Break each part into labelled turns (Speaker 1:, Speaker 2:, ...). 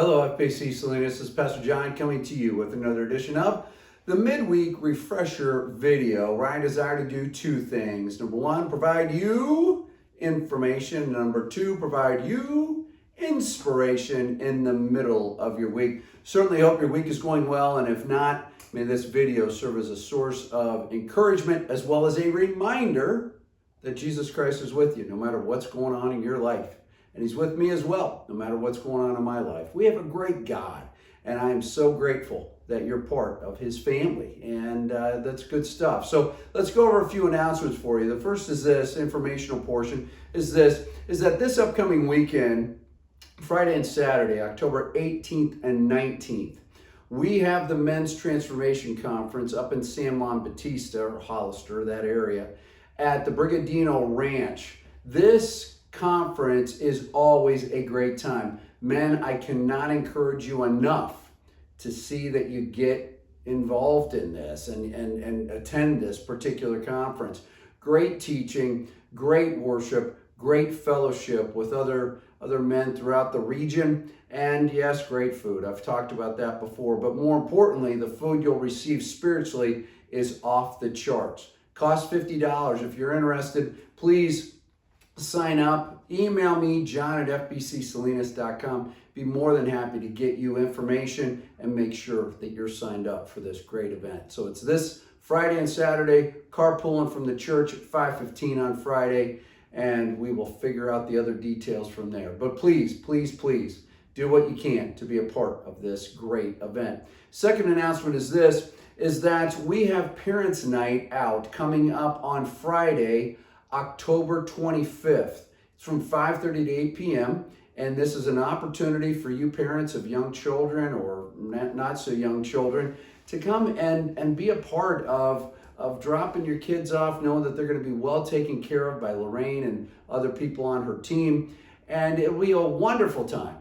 Speaker 1: Hello, FBC Salinas. This is Pastor John coming to you with another edition of the Midweek Refresher video, where I desire to do two things. Number one, provide you information. Number two, provide you inspiration in the middle of your week. Certainly hope your week is going well, and if not, may this video serve as a source of encouragement as well as a reminder that Jesus Christ is with you no matter what's going on in your life. And he's with me as well, no matter what's going on in my life. We have a great God, and I am so grateful that you're part of his family, and that's good stuff. So let's go over a few announcements for you. The first is this, informational portion, is that this upcoming weekend, Friday and Saturday, October 18th and 19th, we have the Men's Transformation Conference up in San Juan Bautista, or Hollister, that area, at the Brigadino Ranch. This conference is always a great time. Men, I cannot encourage you enough to see that you get involved in this and attend this particular conference. Great teaching, great worship, great fellowship with other men throughout the region, and yes, great food. I've talked about that before, but more importantly, the food you'll receive spiritually is off the charts. Costs $50. If you're interested, please sign up. Email me, john@fbcsalinas.com. Be more than happy to get you information and make sure that you're signed up for this great event. So it's this Friday and Saturday, carpooling from the church at 5:15 on Friday, and we will figure out the other details from there. But please, please, please do what you can to be a part of this great event. Second announcement is that we have Parents' Night Out coming up on Friday, October 25th. It's from 5:30 to 8 p.m. And this is an opportunity for you parents of young children or not so young children to come and be a part of dropping your kids off, knowing that they're going to be well taken care of by Lorraine and other people on her team. And it will be a wonderful time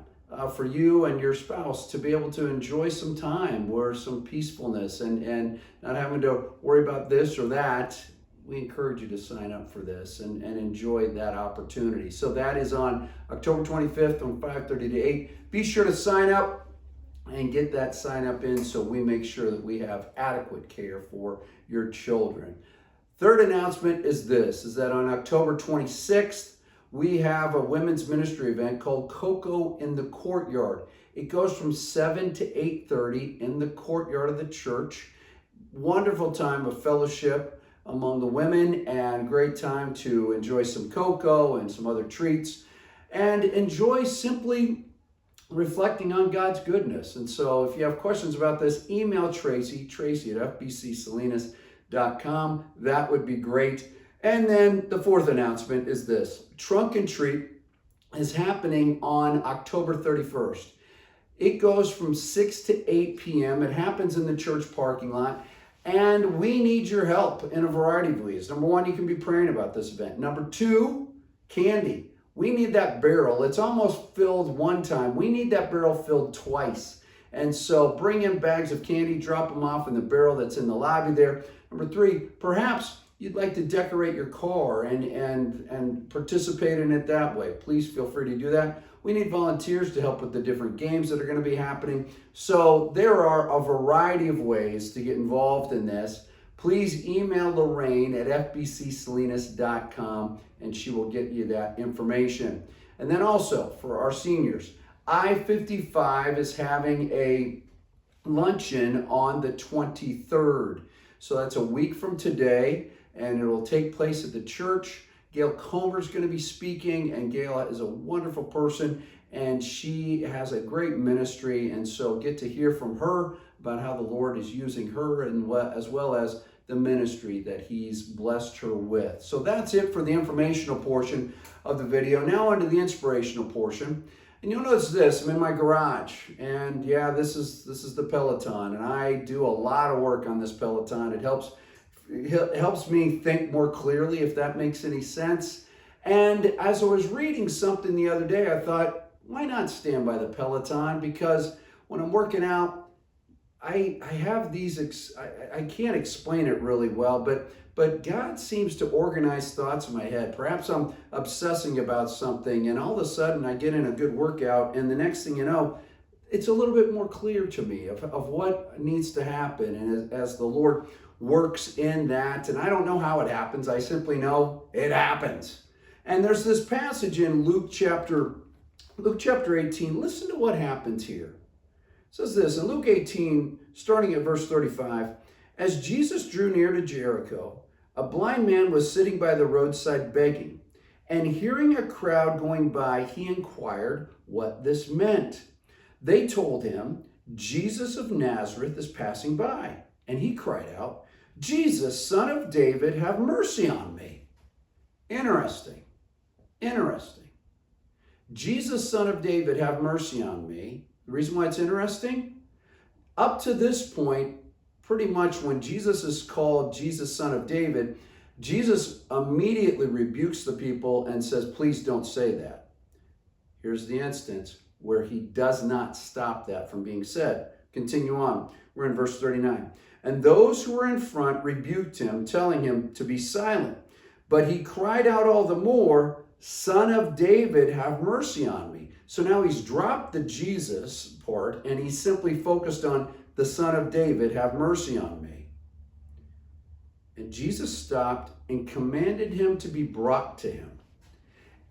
Speaker 1: for you and your spouse to be able to enjoy some time where some peacefulness and not having to worry about this or that. We encourage you to sign up for this and enjoy that opportunity. So that is on October 25th from 5:30 to 8. Be sure to sign up and get that sign up in so we make sure that we have adequate care for your children. Third announcement is that on October 26th, we have a women's ministry event called Cocoa in the Courtyard. It goes from 7 to 8:30 in the courtyard of the church. Wonderful time of fellowship among the women, and great time to enjoy some cocoa and some other treats and enjoy simply reflecting on God's goodness. And so if you have questions about this, email Tracy at fbcsalinas.com. That would be great. And then the fourth announcement is this. Trunk and Treat is happening on October 31st. It goes from 6 to 8 p.m. It happens in the church parking lot. And we need your help in a variety of ways. Number one, you can be praying about this event. Number two, candy. We need that barrel. It's almost filled one time. We need that barrel filled twice. And so bring in bags of candy, drop them off in the barrel that's in the lobby there. Number three, perhaps you'd like to decorate your car and participate in it that way. Please feel free to do that. We need volunteers to help with the different games that are going to be happening. So there are a variety of ways to get involved in this. Please email Lorraine at fbcsalinas.com and she will get you that information. And then also for our seniors, I-55 is having a luncheon on the 23rd. So that's a week from today, and it will take place at the church. Gail Comer is going to be speaking, and Gail is a wonderful person, and she has a great ministry, and so get to hear from her about how the Lord is using her and as well as the ministry that he's blessed her with. So that's it for the informational portion of the video. Now onto the inspirational portion. And you'll notice this, I'm in my garage, and yeah, this is the Peloton, and I do a lot of work on this Peloton. It helps me think more clearly, if that makes any sense. And as I was reading something the other day, I thought, why not stand by the Peloton? Because when I'm working out, I have these, I can't explain it really well, but God seems to organize thoughts in my head. Perhaps I'm obsessing about something, and all of a sudden I get in a good workout, and the next thing you know, it's a little bit more clear to me of what needs to happen. And as the Lord works in that, and I don't know how it happens, I simply know it happens. And there's this passage in Luke chapter 18. Listen to what happens here. It says this in Luke 18, starting at verse 35. As Jesus drew near to Jericho, a blind man was sitting by the roadside begging. And hearing a crowd going by, he inquired what this meant. They told him, Jesus of Nazareth is passing by. And he cried out, Jesus, Son of David, have mercy on me. Interesting. Jesus, Son of David, have mercy on me. The reason why it's interesting, up to this point, pretty much when Jesus is called Jesus, Son of David, Jesus immediately rebukes the people and says, please don't say that. Here's the instance where he does not stop that from being said. Continue on. We're in verse 39. And those who were in front rebuked him, telling him to be silent. But he cried out all the more, Son of David, have mercy on me. So now he's dropped the Jesus part and he's simply focused on the Son of David, have mercy on me. And Jesus stopped and commanded him to be brought to him.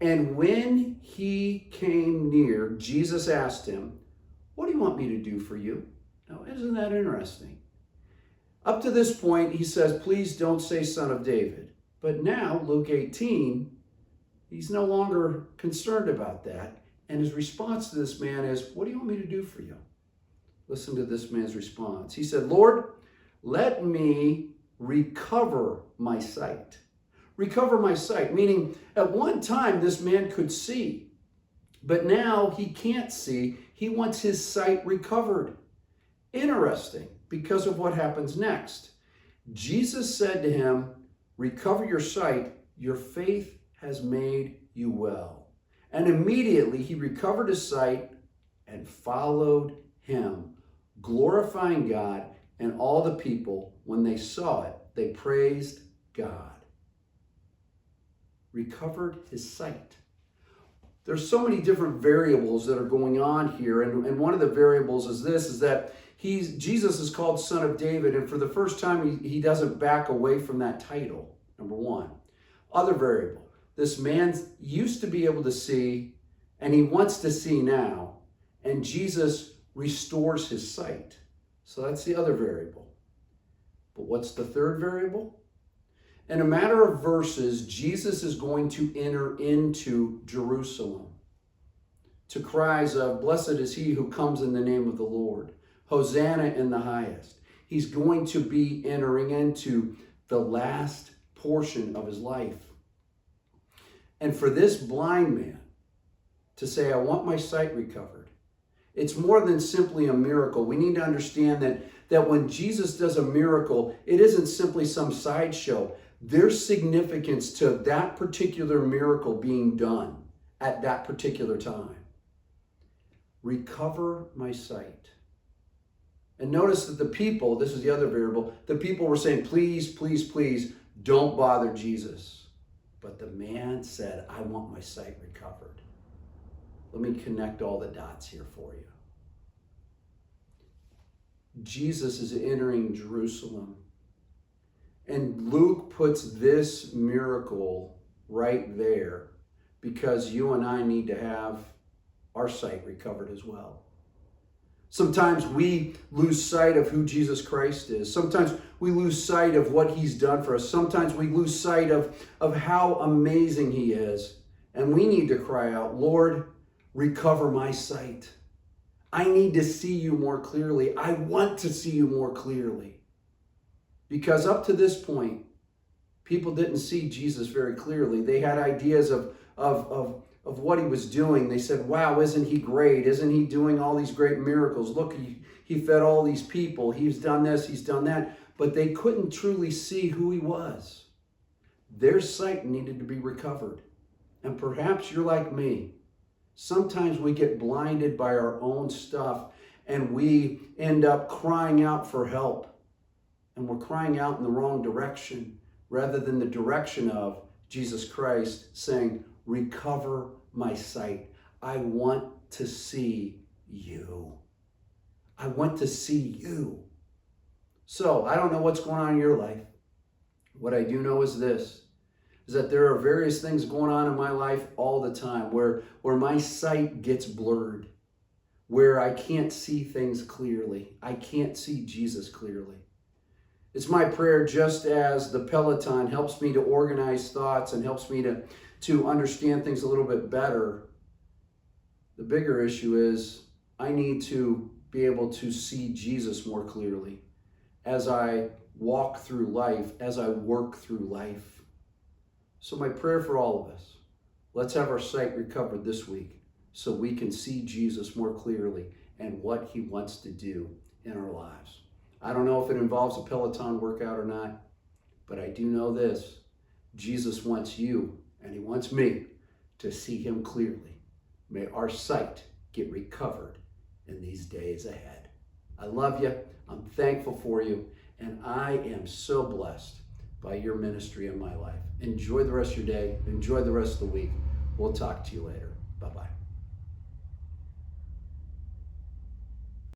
Speaker 1: And when he came near, Jesus asked him, what do you want me to do for you? Now, isn't that interesting? Up to this point, he says, please don't say Son of David. But now, Luke 18, he's no longer concerned about that. And his response to this man is, what do you want me to do for you? Listen to this man's response. He said, Lord, let me recover my sight. Recover my sight, meaning at one time this man could see, but now he can't see. He wants his sight recovered. Interesting, because of what happens next. Jesus said to him, recover your sight, your faith has made you well. And immediately he recovered his sight and followed him, glorifying God, and all the people, when they saw it, they praised God. Recovered his sight. There's so many different variables that are going on here, and one of the variables is this, is that Jesus is called Son of David, and for the first time he doesn't back away from that title, number one. Other variable, this man used to be able to see, and he wants to see now, and Jesus restores his sight. So that's the other variable. But what's the third variable? In a matter of verses, Jesus is going to enter into Jerusalem to cries of, blessed is he who comes in the name of the Lord. Hosanna in the highest. He's going to be entering into the last portion of his life. And for this blind man to say, I want my sight recovered, it's more than simply a miracle. We need to understand that when Jesus does a miracle, it isn't simply some sideshow. There's significance to that particular miracle being done at that particular time. Recover my sight. And notice that the people, this is the other variable, the people were saying, please, please, please, don't bother Jesus. But the man said, I want my sight recovered. Let me connect all the dots here for you. Jesus is entering Jerusalem. And Luke puts this miracle right there because you and I need to have our sight recovered as well. Sometimes we lose sight of who Jesus Christ is. Sometimes we lose sight of what he's done for us. Sometimes we lose sight of how amazing he is. And we need to cry out, Lord, recover my sight. I need to see you more clearly. I want to see you more clearly. Because up to this point, people didn't see Jesus very clearly. They had ideas of what he was doing. They said, wow, isn't he great? Isn't he doing all these great miracles? Look, he fed all these people. He's done this, he's done that. But they couldn't truly see who he was. Their sight needed to be recovered. And perhaps you're like me. Sometimes we get blinded by our own stuff and we end up crying out for help. And we're crying out in the wrong direction rather than the direction of Jesus Christ saying, recover my sight. I want to see you. I want to see you. So I don't know what's going on in your life. What I do know is this, is that there are various things going on in my life all the time where my sight gets blurred, where I can't see things clearly. I can't see Jesus clearly. It's my prayer, just as the Peloton helps me to organize thoughts and helps me to understand things a little bit better, the bigger issue is I need to be able to see Jesus more clearly as I walk through life, as I work through life. So my prayer for all of us, let's have our sight recovered this week so we can see Jesus more clearly and what he wants to do in our lives. I don't know if it involves a Peloton workout or not, but I do know this. Jesus wants you and he wants me to see him clearly. May our sight get recovered in these days ahead. I love you. I'm thankful for you. And I am so blessed by your ministry in my life. Enjoy the rest of your day. Enjoy the rest of the week. We'll talk to you later. Bye-bye.